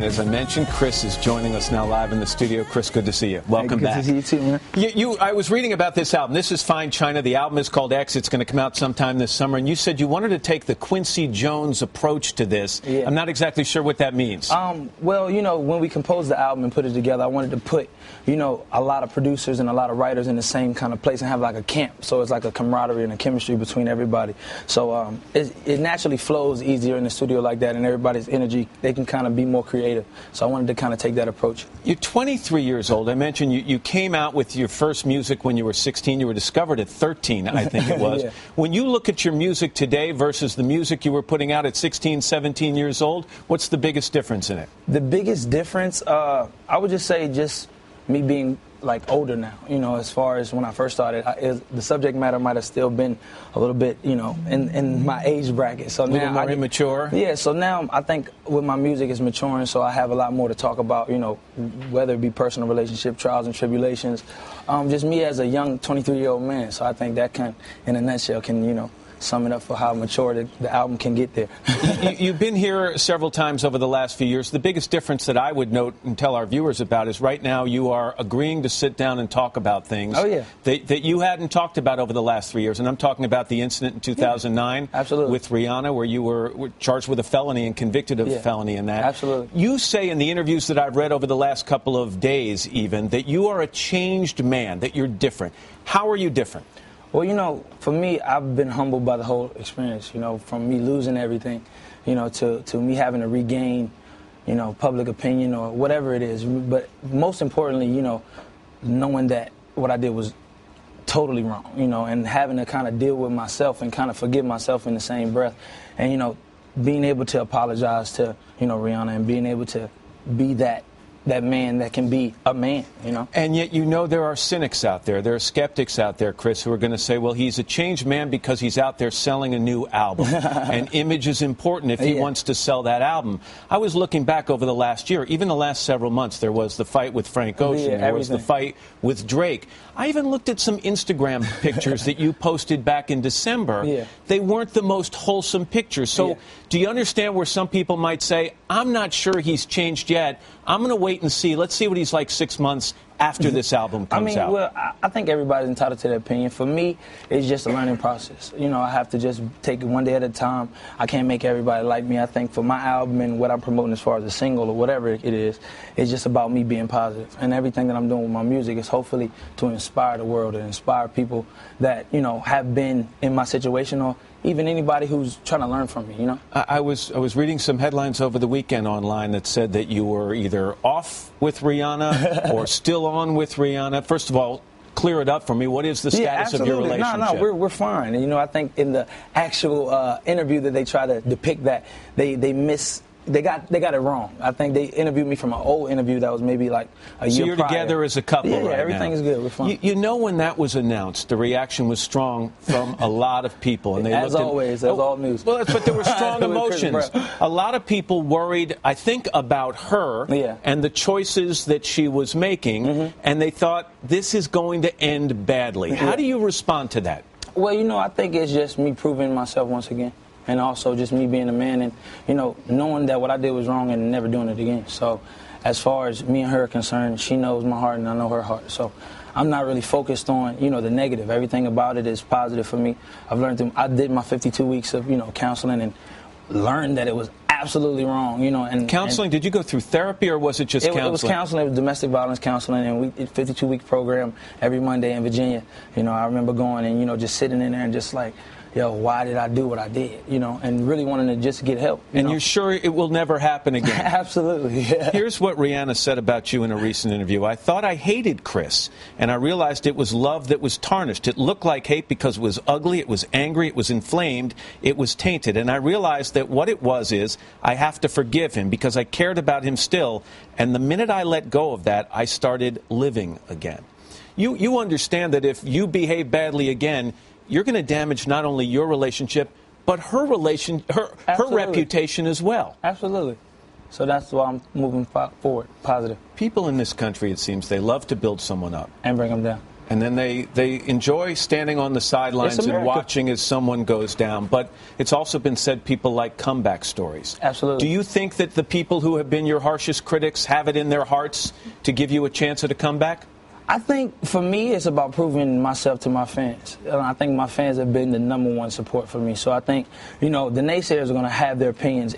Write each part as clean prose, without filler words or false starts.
As I mentioned, Chris is joining us now live in the studio. Chris, good to see you. Welcome back. Good to see you too, man. I was reading about this album. This is Fine China. The album is called X. It's going to come out sometime this summer. And you said you wanted to take the Quincy Jones approach to this. Yeah. I'm not exactly sure what that means. Well, when we composed the album and put it together, I wanted to put, a lot of producers and a lot of writers in the same kind of place and have like a camp. So it's like a camaraderie and a chemistry between everybody. So it naturally flows easier in the studio like that, and everybody's energy, they can kind of be more creative. So I wanted to kind of take that approach. You're 23 years old. I mentioned you came out with your first music when you were 16. You were discovered at 13, I think it was. Yeah. When you look at your music today versus the music you were putting out at 16, 17 years old, what's the biggest difference in it? The biggest difference, I would just say just me being like older now, as far as when I first started, the subject matter might have still been a little bit, in my age bracket. So a little now more immature? Yeah, so now I think with my music it's maturing, so I have a lot more to talk about, whether it be personal relationship, trials and tribulations, just me as a young 23-year-old man. So I think that can, in a nutshell, can, sum it up for how mature the album can get there. You've been here several times over the last few years. The biggest difference that I would note and tell our viewers about is right now you are agreeing to sit down and talk about things that you hadn't talked about over the last 3 years. And I'm talking about the incident in 2009 with Rihanna, where you were charged with a felony and convicted of a felony in that. Absolutely. You say in the interviews that I've read over the last couple of days even that you are a changed man, that you're different. How are you different? Well, for me, I've been humbled by the whole experience, from me losing everything, to me having to regain, public opinion or whatever it is. But most importantly, knowing that what I did was totally wrong, and having to kind of deal with myself and kind of forgive myself in the same breath. And, being able to apologize to, Rihanna, and being able to be that man that can be a man, And yet there are cynics out there. There are skeptics out there, Chris, who are going to say, well, he's a changed man because he's out there selling a new album. And image is important if he wants to sell that album. I was looking back over the last year, even the last several months. There was the fight with Frank Ocean. There was the fight with Drake. I even looked at some Instagram pictures that you posted back in December. Yeah. They weren't the most wholesome pictures. So do you understand where some people might say, I'm not sure he's changed yet. I'm going to wait and see. Let's see what he's like 6 months after this album comes out. Well, I think everybody's entitled to their opinion. For me, it's just a learning process. I have to just take it one day at a time. I can't make everybody like me. I think for my album and what I'm promoting as far as a single or whatever it is, it's just about me being positive. And everything that I'm doing with my music is hopefully to inspire the world and inspire people that, have been in my situation or even anybody who's trying to learn from me, I was reading some headlines over the weekend online that said that you were either off with Rihanna or still on with Rihanna. First of all, clear it up for me. What is the status of your relationship? No, we're fine. And, I think in the actual interview that they try to depict that, they got it wrong. I think they interviewed me from an old interview that was maybe like a year prior. So you're together as a couple right now. Yeah, everything is good. We're fine. When that was announced, the reaction was strong from a lot of people. And they as always, as all news. Well, but there were strong emotions. A lot of people worried, I think, about her and the choices that she was making, and they thought this is going to end badly. How do you respond to that? Well, I think it's just me proving myself once again. And also just me being a man and, knowing that what I did was wrong and never doing it again. So as far as me and her are concerned, she knows my heart and I know her heart. So I'm not really focused on, the negative. Everything about it is positive for me. I did my 52 weeks of, counseling and learned that it was absolutely wrong, And counseling, did you go through therapy or was it just counseling? It was counseling. It was domestic violence counseling, and we 52-week program every Monday in Virginia. I remember going and, just sitting in there and just like, why did I do what I did, and really wanting to just get help. You're sure it will never happen again? Absolutely, yeah. Here's what Rihanna said about you in a recent interview. I thought I hated Chris, and I realized it was love that was tarnished. It looked like hate because it was ugly, it was angry, it was inflamed, it was tainted. And I realized that what it was is I have to forgive him because I cared about him still. And the minute I let go of that, I started living again. You understand that if you behave badly again, you're going to damage not only your relationship, but her reputation as well. Absolutely. So that's why I'm moving forward, positive. People in this country, it seems, they love to build someone up. And bring them down. And then they enjoy standing on the sidelines and watching as someone goes down. But it's also been said people like comeback stories. Absolutely. Do you think that the people who have been your harshest critics have it in their hearts to give you a chance at a comeback? I think for me, it's about proving myself to my fans. And I think my fans have been the #1 support for me. So I think, the naysayers are going to have their opinions.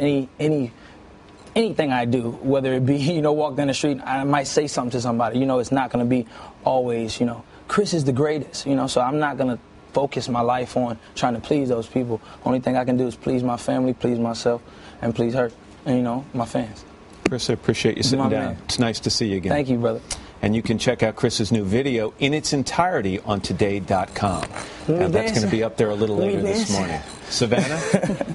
Anything I do, whether it be, walk down the street, I might say something to somebody. It's not going to be always, Chris is the greatest, so I'm not going to focus my life on trying to please those people. Only thing I can do is please my family, please myself, and please her, and, my fans. Chris, I appreciate you sitting down. It's nice to see you again. Thank you, brother. And you can check out Chris's new video in its entirety on today.com. Now, that's going to be up there a little later this morning. Savannah?